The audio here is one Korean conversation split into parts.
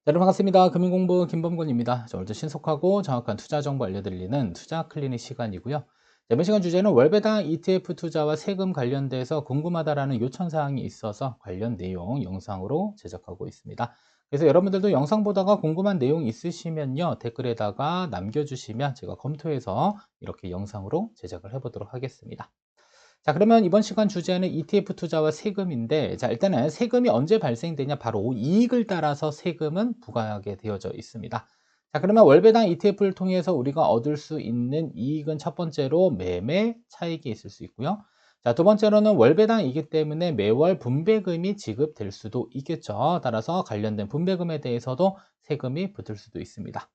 네, 여러분 반갑습니다. 금융공부 김범근입니다. 오늘도 신속하고 정확한 투자 정보 알려드리는 투자 클리닉 시간이고요. 이번 시간 주제는 월배당 ETF 투자와 세금 관련돼서 궁금하다라는 요청 사항이 있어서 관련 내용 영상으로 제작하고 있습니다. 그래서 여러분들도 영상 보다가 궁금한 내용 있으시면요, 댓글에다가 남겨주시면 제가 검토해서 이렇게 영상으로 제작을 해보도록 하겠습니다. 자, 그러면 이번 시간 주제는 ETF 투자와 세금인데, 자, 일단은 세금이 언제 발생되냐, 바로 이익을 따라서 세금은 부과하게 되어져 있습니다. 자, 그러면 월배당 ETF를 통해서 우리가 얻을 수 있는 이익은 첫 번째로 매매 차익이 있을 수 있고요. 자, 두 번째로는 월배당이기 때문에 매월 분배금이 지급될 수도 있겠죠. 따라서 관련된 분배금에 대해서도 세금이 붙을 수도 있습니다.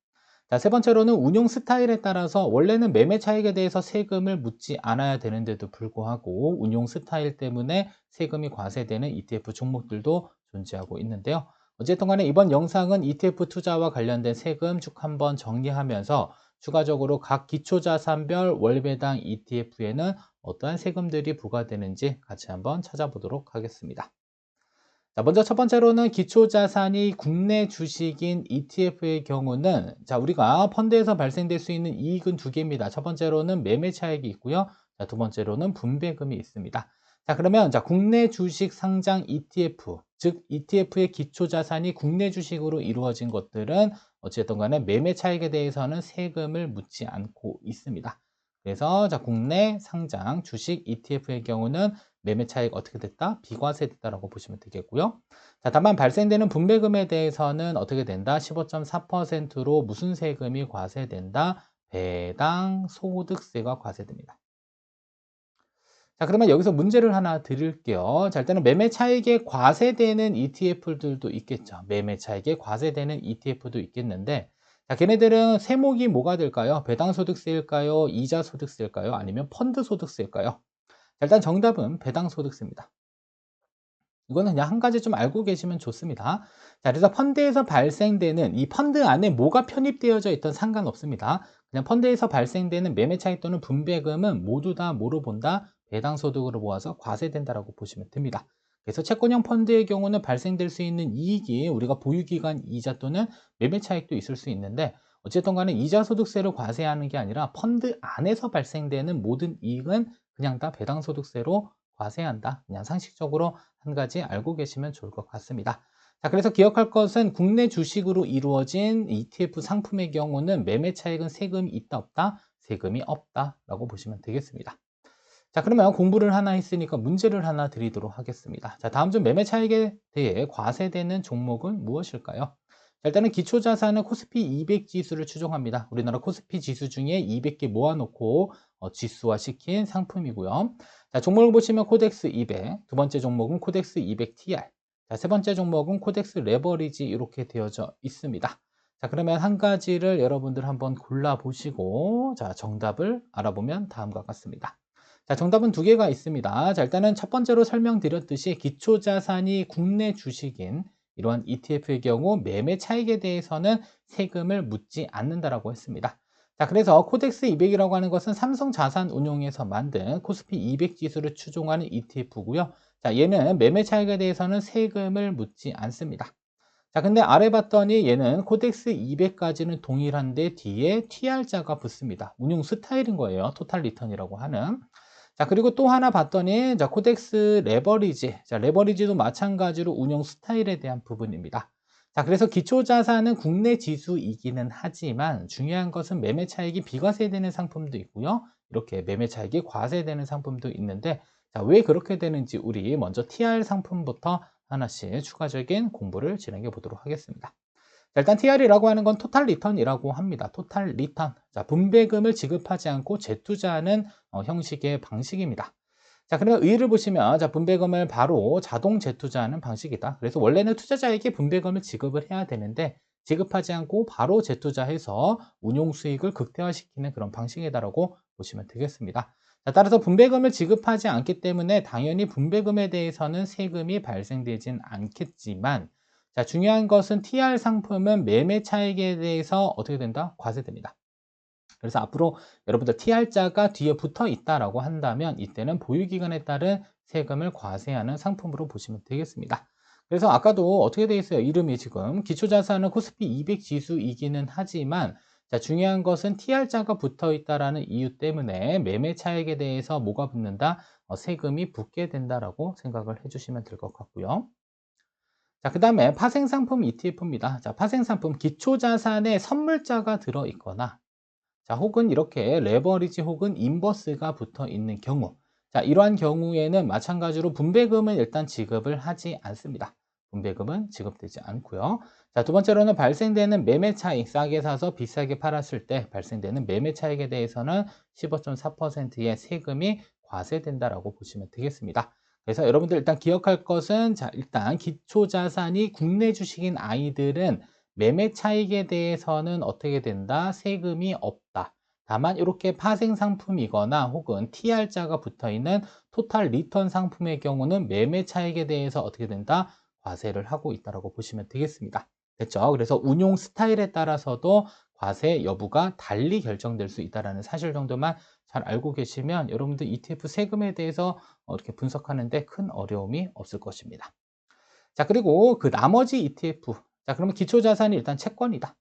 자, 세 번째로는 운용 스타일에 따라서 원래는 매매 차익에 대해서 세금을 묻지 않아야 되는데도 불구하고 운용 스타일 때문에 세금이 과세되는 ETF 종목들도 존재하고 있는데요. 어쨌든 간에 이번 영상은 ETF 투자와 관련된 세금 쭉 한번 정리하면서 추가적으로 각 기초자산별 월배당 ETF에는 어떠한 세금들이 부과되는지 같이 한번 찾아보도록 하겠습니다. 자, 먼저 첫 번째로는 기초자산이 국내 주식인 ETF의 경우는, 자, 우리가 펀드에서 발생될 수 있는 이익은 두 개입니다. 첫 번째로는 매매 차익이 있고요. 자, 두 번째로는 분배금이 있습니다. 자, 그러면 자, 국내 주식 상장 ETF, 즉 ETF의 기초자산이 국내 주식으로 이루어진 것들은 어쨌든 간에 매매 차익에 대해서는 세금을 묻지 않고 있습니다. 그래서 자, 국내 상장 주식 ETF의 경우는 매매 차익 어떻게 됐다? 비과세됐다라고 보시면 되겠고요. 자, 다만 발생되는 분배금에 대해서는 어떻게 된다? 15.4%로 무슨 세금이 과세된다? 배당 소득세가 과세됩니다. 자, 그러면 여기서 문제를 하나 드릴게요. 자, 일단은 매매 차익에 과세되는 ETF들도 있겠죠. 매매 차익에 과세되는 ETF도 있겠는데, 자, 걔네들은 세목이 뭐가 될까요? 배당 소득세일까요? 이자 소득세일까요? 아니면 펀드 소득세일까요? 자, 일단 정답은 배당 소득세입니다. 이거는 그냥 한 가지 좀 알고 계시면 좋습니다. 자, 그래서 펀드에서 발생되는 이 펀드 안에 뭐가 편입되어져 있던 상관없습니다. 그냥 펀드에서 발생되는 매매 차익 또는 분배금은 모두 다 뭐로 본다? 배당 소득으로 모아서 과세된다라고 보시면 됩니다. 그래서 채권형 펀드의 경우는 발생될 수 있는 이익이 우리가 보유기간 이자 또는 매매 차익도 있을 수 있는데, 어쨌든 간에 이자 소득세를 과세하는 게 아니라 펀드 안에서 발생되는 모든 이익은 그냥 다 배당 소득세로 과세한다. 그냥 상식적으로 한 가지 알고 계시면 좋을 것 같습니다. 자, 그래서 기억할 것은 국내 주식으로 이루어진 ETF 상품의 경우는 매매 차익은 세금이 있다 없다? 세금이 없다라고 보시면 되겠습니다. 자, 그러면 공부를 하나 했으니까 문제를 하나 드리도록 하겠습니다. 자, 다음 중 매매 차익에 대해 과세되는 종목은 무엇일까요? 자, 일단은 기초자산은 코스피 200 지수를 추종합니다. 우리나라 코스피 지수 중에 200개 모아놓고 지수화시킨 상품이고요. 자, 종목을 보시면 코덱스 200, 두 번째 종목은 코덱스 200 TR, 자, 세 번째 종목은 코덱스 레버리지 이렇게 되어져 있습니다. 자, 그러면 한 가지를 여러분들 한번 골라보시고, 자, 정답을 알아보면 다음과 같습니다. 자, 정답은 두 개가 있습니다. 자, 일단은 첫 번째로 설명드렸듯이 기초자산이 국내 주식인 이러한 ETF의 경우 매매 차익에 대해서는 세금을 묻지 않는다라고 했습니다. 자, 그래서 코덱스 200이라고 하는 것은 삼성자산운용에서 만든 코스피 200 지수를 추종하는 ETF고요. 자, 얘는 매매 차익에 대해서는 세금을 묻지 않습니다. 자, 근데 아래 봤더니 얘는 코덱스 200까지는 동일한데 뒤에 TR자가 붙습니다. 운용 스타일인 거예요. 토탈 리턴이라고 하는. 자, 그리고 또 하나 봤더니, 자, 코덱스 레버리지. 자, 레버리지도 마찬가지로 운용 스타일에 대한 부분입니다. 자, 그래서 기초자산은 국내 지수이기는 하지만 중요한 것은 매매 차익이 비과세되는 상품도 있고요. 이렇게 매매 차익이 과세되는 상품도 있는데, 자, 왜 그렇게 되는지 우리 먼저 TR 상품부터 하나씩 추가적인 공부를 진행해 보도록 하겠습니다. 자, 일단 TR이라고 하는 건 토탈 리턴이라고 합니다. 토탈 리턴. 자, 분배금을 지급하지 않고 재투자하는 형식의 방식입니다. 자, 그러면 의의를 보시면, 자, 분배금을 바로 자동 재투자하는 방식이다. 그래서 원래는 투자자에게 분배금을 지급을 해야 되는데 지급하지 않고 바로 재투자해서 운용 수익을 극대화시키는 그런 방식이다라고 보시면 되겠습니다. 자, 따라서 분배금을 지급하지 않기 때문에 당연히 분배금에 대해서는 세금이 발생되진 않겠지만, 자, 중요한 것은 TR 상품은 매매 차익에 대해서 어떻게 된다? 과세됩니다. 그래서 앞으로 여러분들 TR자가 뒤에 붙어 있다라고 한다면 이때는 보유기간에 따른 세금을 과세하는 상품으로 보시면 되겠습니다. 그래서 아까도 어떻게 돼 있어요? 이름이 지금 기초자산은 코스피 200 지수이기는 하지만 자, 중요한 것은 TR자가 붙어 있다라는 이유 때문에 매매 차익에 대해서 뭐가 붙는다? 세금이 붙게 된다라고 생각을 해주시면 될 것 같고요. 자, 그 다음에 파생상품 ETF입니다. 자, 파생상품 기초자산에 선물자가 들어있거나 자, 혹은 이렇게 레버리지 혹은 인버스가 붙어 있는 경우 자, 이러한 경우에는 마찬가지로 분배금은 일단 지급을 하지 않습니다. 분배금은 지급되지 않고요. 자, 두 번째로는 발생되는 매매 차익, 싸게 사서 비싸게 팔았을 때 발생되는 매매 차익에 대해서는 15.4%의 세금이 과세된다라고 보시면 되겠습니다. 그래서 여러분들 일단 기억할 것은 자, 일단 기초자산이 국내 주식인 아이들은 매매 차익에 대해서는 어떻게 된다? 세금이 없다. 다만 이렇게 파생 상품이거나 혹은 TR자가 붙어 있는 토탈 리턴 상품의 경우는 매매 차익에 대해서 어떻게 된다? 과세를 하고 있다고 보시면 되겠습니다. 됐죠? 그래서 운용 스타일에 따라서도 과세 여부가 달리 결정될 수 있다는 사실 정도만 잘 알고 계시면 여러분들 ETF 세금에 대해서 이렇게 분석하는데 큰 어려움이 없을 것입니다. 자, 그리고 그 나머지 ETF. 자, 그러면 기초자산이 일단 채권이다.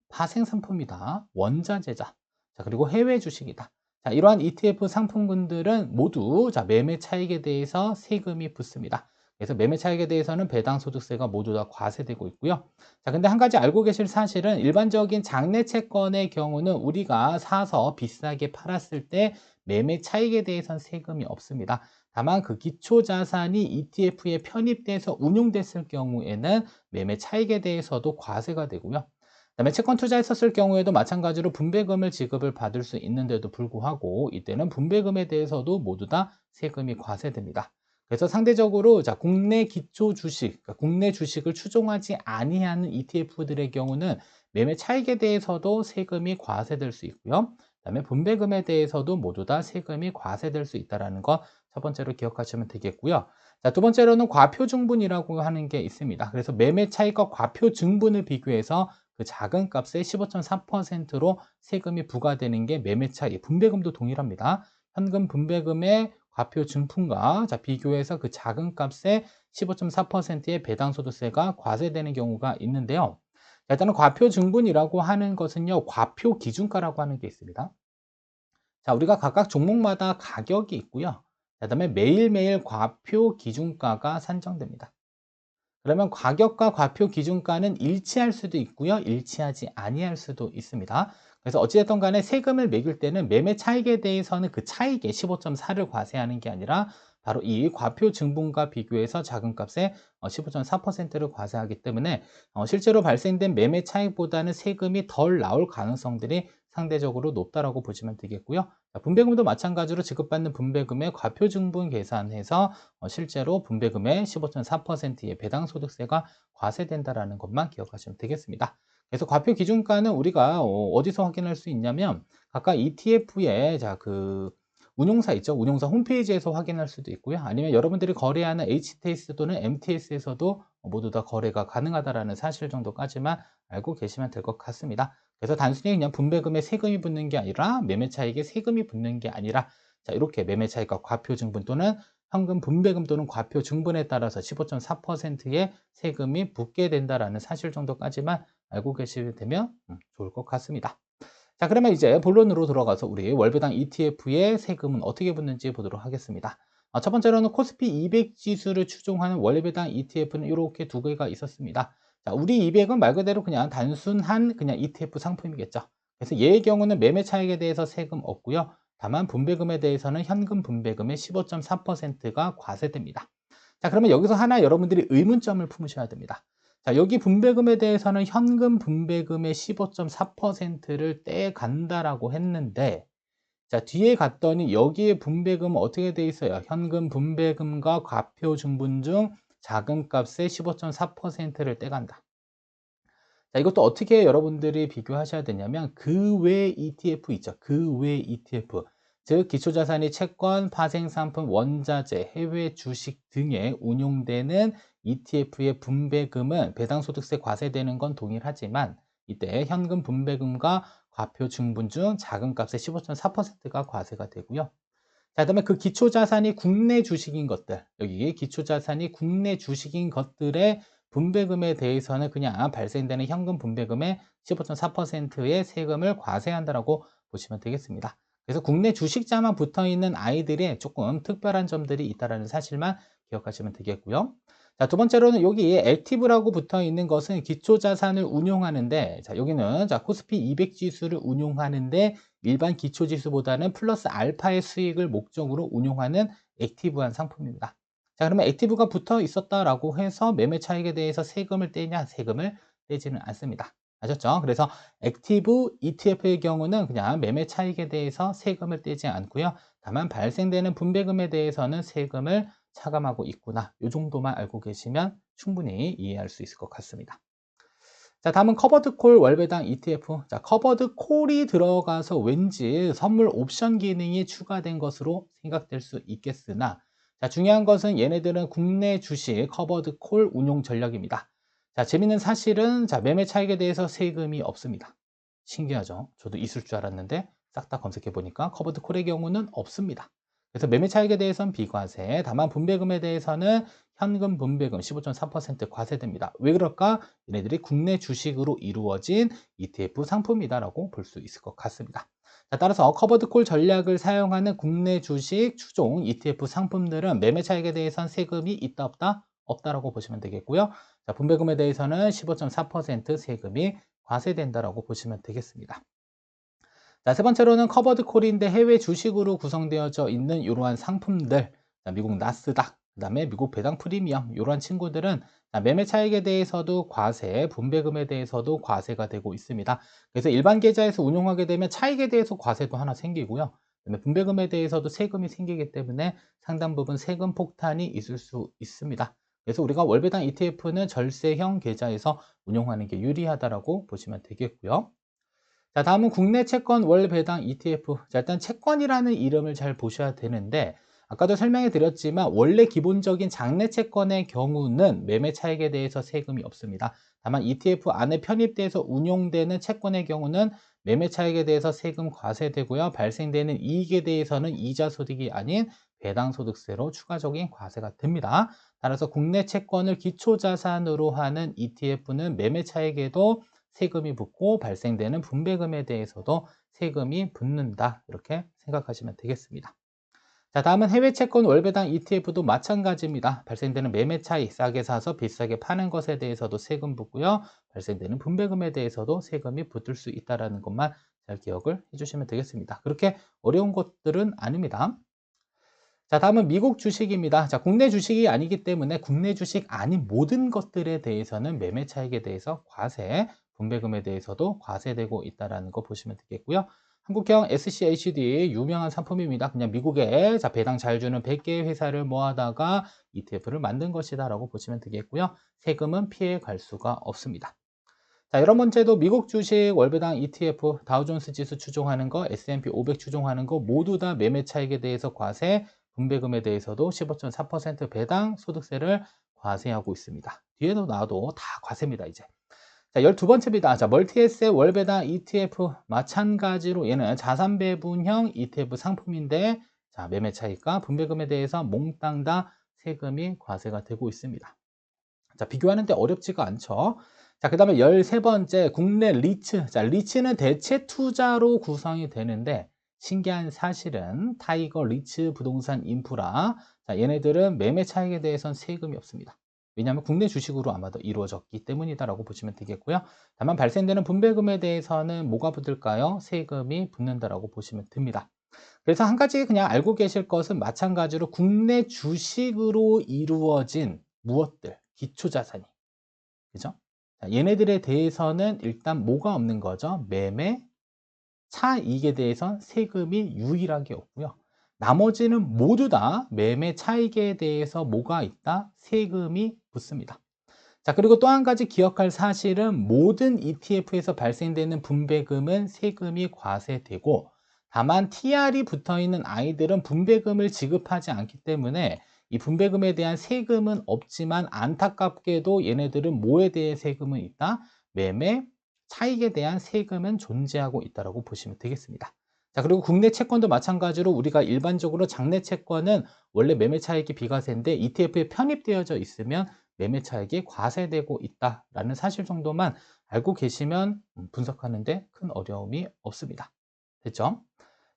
파생상품이다. 원자재다. 자, 그리고 해외 주식이다. 자, 이러한 ETF 상품군들은 모두 자, 매매 차익에 대해서 세금이 붙습니다. 그래서 매매 차익에 대해서는 배당 소득세가 모두 다 과세되고 있고요. 자, 근데 한 가지 알고 계실 사실은 일반적인 장내 채권의 경우는 우리가 사서 비싸게 팔았을 때 매매 차익에 대해서는 세금이 없습니다. 다만 그 기초 자산이 ETF에 편입돼서 운용됐을 경우에는 매매 차익에 대해서도 과세가 되고요. 그다음에 채권 투자했었을 경우에도 마찬가지로 분배금을 지급을 받을 수 있는데도 불구하고 이때는 분배금에 대해서도 모두 다 세금이 과세됩니다. 그래서 상대적으로 자, 국내 기초 주식, 그러니까 국내 주식을 추종하지 아니하는 ETF들의 경우는 매매 차익에 대해서도 세금이 과세될 수 있고요. 그다음에 분배금에 대해서도 모두 다 세금이 과세될 수 있다는 거 첫 번째로 기억하시면 되겠고요. 자, 두 번째로는 과표증분이라고 하는 게 있습니다. 그래서 매매 차익과 과표증분을 비교해서 그 작은 값의 15.4%로 세금이 부과되는 게 매매 차익, 분배금도 동일합니다. 현금 분배금의 과표 증품과 자, 비교해서 그 작은 값의 15.4%의 배당소득세가 과세되는 경우가 있는데요. 자, 일단은 과표 증분이라고 하는 것은요, 과표 기준가라고 하는 게 있습니다. 자, 우리가 각각 종목마다 가격이 있고요. 그다음에 매일매일 과표 기준가가 산정됩니다. 그러면 가격과 과표 기준가는 일치할 수도 있고요. 일치하지 아니할 수도 있습니다. 그래서 어찌됐든 간에 세금을 매길 때는 매매 차익에 대해서는 그 차익의 15.4를 과세하는 게 아니라 바로 이 과표 증분과 비교해서 작은 값에 15.4%를 과세하기 때문에 실제로 발생된 매매 차익보다는 세금이 덜 나올 가능성들이 상대적으로 높다라고 보시면 되겠고요. 분배금도 마찬가지로 지급받는 분배금의 과표 증분 계산해서 실제로 분배금의 15.4%의 배당소득세가 과세된다라는 것만 기억하시면 되겠습니다. 그래서 과표 기준가는 우리가 어디서 확인할 수 있냐면 각각 ETF의 자, 그 운용사 있죠. 운용사 홈페이지에서 확인할 수도 있고요. 아니면 여러분들이 거래하는 HTS 또는 MTS에서도 모두 다 거래가 가능하다라는 사실 정도까지만 알고 계시면 될 것 같습니다. 그래서 단순히 그냥 분배금에 세금이 붙는 게 아니라 매매 차익에 세금이 붙는 게 아니라 자, 이렇게 매매 차익과 과표 증분 또는 현금 분배금 또는 과표 증분에 따라서 15.4%의 세금이 붙게 된다라는 사실 정도까지만 알고 계시면 되면 좋을 것 같습니다. 자, 그러면 이제 본론으로 들어가서 우리 월배당 ETF의 세금은 어떻게 붙는지 보도록 하겠습니다. 첫 번째로는 코스피 200 지수를 추종하는 월배당 ETF는 이렇게 두 개가 있었습니다. 자, 우리 200은 말 그대로 그냥 단순한 그냥 ETF 상품이겠죠. 그래서 얘의 경우는 매매 차익에 대해서 세금 없고요. 다만 분배금에 대해서는 현금 분배금의 15.4%가 과세됩니다. 자, 그러면 여기서 하나 여러분들이 의문점을 품으셔야 됩니다. 자, 여기 분배금에 대해서는 현금 분배금의 15.4%를 떼간다라고 했는데, 자, 뒤에 갔더니 여기에 분배금은 어떻게 돼 있어요? 현금 분배금과 과표 증분 중 작은 값의 15.4%를 떼간다. 자, 이것도 어떻게 여러분들이 비교하셔야 되냐면 그 외 ETF 있죠. 그 외 ETF. 즉 기초자산이 채권, 파생상품, 원자재, 해외 주식 등에 운용되는 ETF의 분배금은 배당소득세 과세되는 건 동일하지만 이때 현금 분배금과 과표 증분 중 작은 값의 15.4%가 과세가 되고요. 자, 그다음에 그 기초자산이 국내 주식인 것들, 여기 기초자산이 국내 주식인 것들의 분배금에 대해서는 그냥 발생되는 현금 분배금의 15.4%의 세금을 과세한다라고 보시면 되겠습니다. 그래서 국내 주식자만 붙어 있는 아이들의 조금 특별한 점들이 있다는 사실만 기억하시면 되겠고요. 자, 두 번째로는 여기 액티브라고 붙어 있는 것은 기초자산을 운용하는데, 자, 여기는 자, 코스피 200 지수를 운용하는데 일반 기초 지수보다는 플러스 알파의 수익을 목적으로 운용하는 액티브한 상품입니다. 자, 그러면 액티브가 붙어 있었다라고 해서 매매 차익에 대해서 세금을 떼냐? 세금을 떼지는 않습니다. 아셨죠? 그래서 액티브 ETF의 경우는 그냥 매매 차익에 대해서 세금을 떼지 않고요. 다만 발생되는 분배금에 대해서는 세금을 차감하고 있구나. 이 정도만 알고 계시면 충분히 이해할 수 있을 것 같습니다. 자, 다음은 커버드 콜 월배당 ETF. 자, 커버드 콜이 들어가서 왠지 선물 옵션 기능이 추가된 것으로 생각될 수 있겠으나, 자, 중요한 것은 얘네들은 국내 주식 커버드 콜 운용 전략입니다. 자, 재밌는 사실은 자, 매매 차익에 대해서 세금이 없습니다. 신기하죠? 저도 있을 줄 알았는데 싹 다 검색해 보니까 커버드 콜의 경우는 없습니다. 그래서 매매 차익에 대해서는 비과세, 다만 분배금에 대해서는 현금 분배금 15.4% 과세됩니다. 왜 그럴까? 얘네들이 국내 주식으로 이루어진 ETF 상품이다라고 볼 수 있을 것 같습니다. 자, 따라서 커버드 콜 전략을 사용하는 국내 주식 추종 ETF 상품들은 매매 차익에 대해서는 세금이 있다 없다? 없다라고 보시면 되겠고요. 자, 분배금에 대해서는 15.4% 세금이 과세된다라고 보시면 되겠습니다. 자, 세 번째로는 커버드 콜인데 해외 주식으로 구성되어져 있는 이러한 상품들, 자, 미국 나스닥, 그다음에 미국 배당 프리미엄 이러한 친구들은 자, 매매 차익에 대해서도 과세, 분배금에 대해서도 과세가 되고 있습니다. 그래서 일반 계좌에서 운용하게 되면 차익에 대해서 과세도 하나 생기고요. 그다음에 분배금에 대해서도 세금이 생기기 때문에 상당 부분 세금 폭탄이 있을 수 있습니다. 그래서 우리가 월배당 ETF는 절세형 계좌에서 운용하는 게 유리하다라고 보시면 되겠고요. 자, 다음은 국내 채권 월 배당 ETF. 자, 일단 채권이라는 이름을 잘 보셔야 되는데, 아까도 설명해 드렸지만 원래 기본적인 장내 채권의 경우는 매매 차익에 대해서 세금이 없습니다. 다만 ETF 안에 편입돼서 운용되는 채권의 경우는 매매 차익에 대해서 세금 과세되고요. 발생되는 이익에 대해서는 이자 소득이 아닌 배당 소득세로 추가적인 과세가 됩니다. 따라서 국내 채권을 기초 자산으로 하는 ETF는 매매 차익에도 세금이 붙고 발생되는 분배금에 대해서도 세금이 붙는다. 이렇게 생각하시면 되겠습니다. 자, 다음은 해외 채권 월배당 ETF도 마찬가지입니다. 발생되는 매매 차익, 싸게 사서 비싸게 파는 것에 대해서도 세금 붙고요. 발생되는 분배금에 대해서도 세금이 붙을 수 있다는 것만 잘 기억을 해주시면 되겠습니다. 그렇게 어려운 것들은 아닙니다. 자, 다음은 미국 주식입니다. 자, 국내 주식이 아니기 때문에 국내 주식 아닌 모든 것들에 대해서는 매매 차익에 대해서 과세, 분배금에 대해서도 과세되고 있다는 거 보시면 되겠고요. 한국형 SCHD 유명한 상품입니다. 그냥 미국에 자, 배당 잘 주는 100개의 회사를 모아다가 ETF를 만든 것이다라고 보시면 되겠고요. 세금은 피해 갈 수가 없습니다. 자, 이런 문제도 미국 주식 월배당 ETF, 다우존스 지수 추종하는 거, S&P 500 추종하는 거 모두 다 매매 차익에 대해서 과세, 분배금에 대해서도 15.4% 배당 소득세를 과세하고 있습니다. 뒤에도 나와도 다 과세입니다, 이제. 자, 12번째입니다. 자, 멀티에셋 월배당 ETF 마찬가지로 얘는 자산 배분형 ETF 상품인데 자, 매매 차익과 분배금에 대해서 몽땅 다 세금이 과세가 되고 있습니다. 자, 비교하는데 어렵지가 않죠. 자, 그 다음에 13번째 국내 리츠. 자, 리츠는 대체 투자로 구성이 되는데 신기한 사실은 타이거 리츠 부동산 인프라. 자, 얘네들은 매매 차익에 대해서는 세금이 없습니다. 왜냐하면 국내 주식으로 아마도 이루어졌기 때문이다라고 보시면 되겠고요. 다만 발생되는 분배금에 대해서는 뭐가 붙을까요? 세금이 붙는다라고 보시면 됩니다. 그래서 한 가지 그냥 알고 계실 것은 마찬가지로 국내 주식으로 이루어진 무엇들, 기초자산이. 그죠? 자, 얘네들에 대해서는 일단 뭐가 없는 거죠? 매매, 차익에 대해선 세금이 유일하게 없고요. 나머지는 모두 다 매매 차익에 대해서 뭐가 있다? 세금이 붙습니다. 자, 그리고 또 한 가지 기억할 사실은 모든 ETF에서 발생되는 분배금은 세금이 과세되고 다만 TR이 붙어 있는 아이들은 분배금을 지급하지 않기 때문에 이 분배금에 대한 세금은 없지만 안타깝게도 얘네들은 뭐에 대해 세금은 있다? 매매 차익에 대한 세금은 존재하고 있다고 보시면 되겠습니다. 자, 그리고 국내 채권도 마찬가지로 우리가 일반적으로 장내 채권은 원래 매매 차익이 비과세인데 ETF에 편입되어져 있으면 매매 차익이 과세되고 있다라는 사실 정도만 알고 계시면 분석하는데 큰 어려움이 없습니다. 됐죠?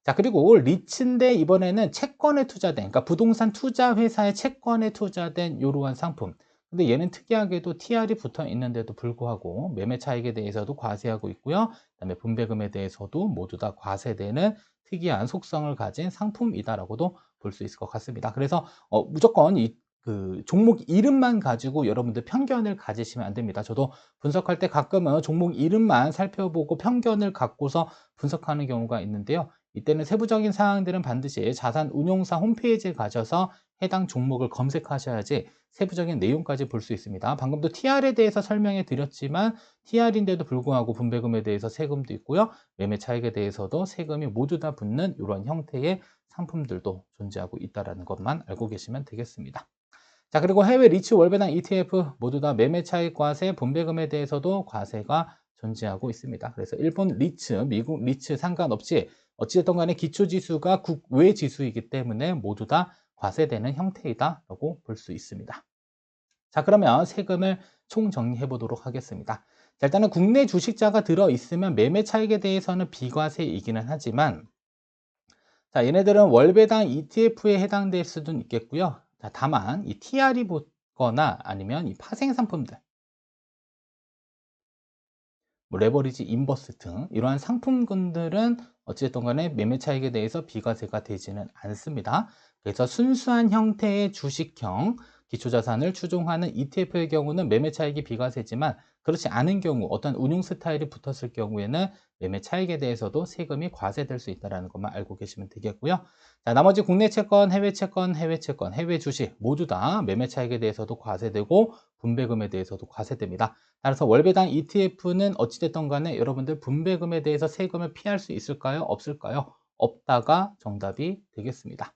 자, 그리고 리츠인데 이번에는 채권에 투자된, 그러니까 부동산 투자 회사의 채권에 투자된 이러한 상품. 근데 얘는 특이하게도 TR이 붙어 있는데도 불구하고 매매 차익에 대해서도 과세하고 있고요. 그다음에 분배금에 대해서도 모두 다 과세되는 특이한 속성을 가진 상품이다라고도 볼 수 있을 것 같습니다. 그래서 무조건 그 종목 이름만 가지고 여러분들 편견을 가지시면 안 됩니다. 저도 분석할 때 가끔은 종목 이름만 살펴보고 편견을 갖고서 분석하는 경우가 있는데요. 이때는 세부적인 사항들은 반드시 자산운용사 홈페이지에 가셔서 해당 종목을 검색하셔야지 세부적인 내용까지 볼 수 있습니다. 방금도 TR에 대해서 설명해 드렸지만 TR인데도 불구하고 분배금에 대해서 세금도 있고요. 매매 차익에 대해서도 세금이 모두 다 붙는 이런 형태의 상품들도 존재하고 있다는 것만 알고 계시면 되겠습니다. 자, 그리고 해외 리츠 월배당 ETF 모두 다 매매 차익 과세, 분배금에 대해서도 과세가 존재하고 있습니다. 그래서 일본 리츠, 미국 리츠 상관없이 어찌됐든 간에 기초지수가 국외 지수이기 때문에 모두 다 과세되는 형태이다라고 볼 수 있습니다. 자, 그러면 세금을 총정리해 보도록 하겠습니다. 자, 일단은 국내 주식자가 들어있으면 매매 차익에 대해서는 비과세이기는 하지만 자, 얘네들은 월배당 ETF에 해당될 수도 있겠고요. 자, 다만 이 TR이 붙거나 아니면 이 파생 상품들, 뭐 레버리지 인버스 등 이러한 상품군들은 어찌됐든 간에 매매 차익에 대해서 비과세가 되지는 않습니다. 그래서 순수한 형태의 주식형 기초자산을 추종하는 ETF의 경우는 매매 차익이 비과세지만 그렇지 않은 경우 어떤 운용 스타일이 붙었을 경우에는 매매 차익에 대해서도 세금이 과세될 수 있다는 것만 알고 계시면 되겠고요. 자, 나머지 국내 채권, 해외 채권, 해외 채권, 해외 주식 모두 다 매매 차익에 대해서도 과세되고 분배금에 대해서도 과세됩니다. 따라서 월배당 ETF는 어찌됐든 간에 여러분들 분배금에 대해서 세금을 피할 수 있을까요? 없을까요? 없다가 정답이 되겠습니다.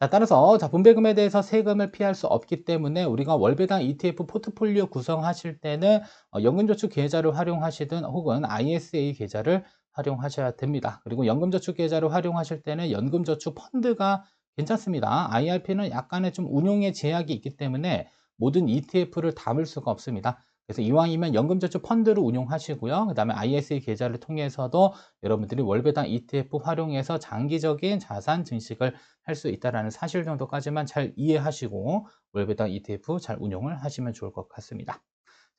자, 따라서 분배금에 대해서 세금을 피할 수 없기 때문에 우리가 월배당 ETF 포트폴리오 구성하실 때는 연금저축 계좌를 활용하시든 혹은 ISA 계좌를 활용하셔야 됩니다. 그리고 연금저축 계좌를 활용하실 때는 연금저축 펀드가 괜찮습니다. IRP는 약간의 좀 운용에 제약이 있기 때문에 모든 ETF를 담을 수가 없습니다. 그래서 이왕이면 연금저축 펀드를 운용하시고요. 그 다음에 ISA 계좌를 통해서도 여러분들이 월배당 ETF 활용해서 장기적인 자산 증식을 할 수 있다는 사실 정도까지만 잘 이해하시고 월배당 ETF 잘 운용을 하시면 좋을 것 같습니다.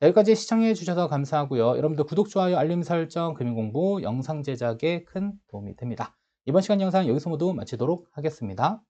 자, 여기까지 시청해 주셔서 감사하고요. 여러분들 구독, 좋아요, 알림 설정, 금융공부 영상 제작에 큰 도움이 됩니다. 이번 시간 영상 여기서 모두 마치도록 하겠습니다.